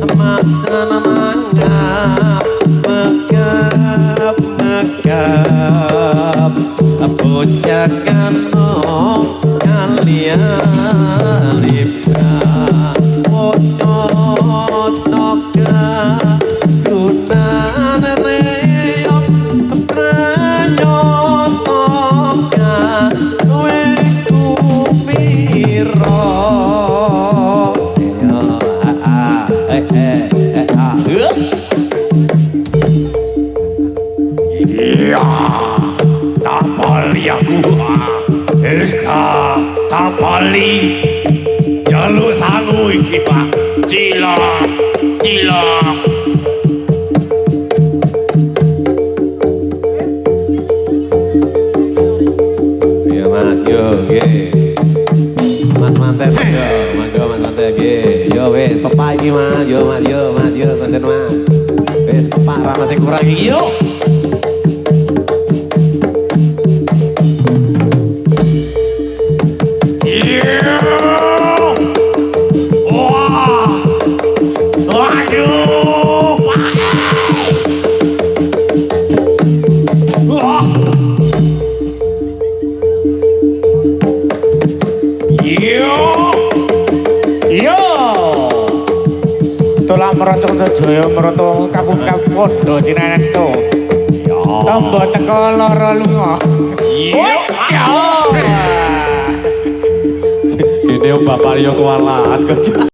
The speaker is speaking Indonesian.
Macan mangap megap megap bocah kano kalian libra bocah coka gunan reyok pranyotoka kowe kupiro iya tapali aku eska tapali jaluk sangu iki Pak cilok cilok ya Mas yo Mas manten yo mangga Mas manten yo wis pepak iki Mas yo manten Mas wis pepak ra ono sing kurang iki yo tolak merotong Jaya merotong kapun do Cinanento tombo teko loro lunga ini bapak yo kewalahan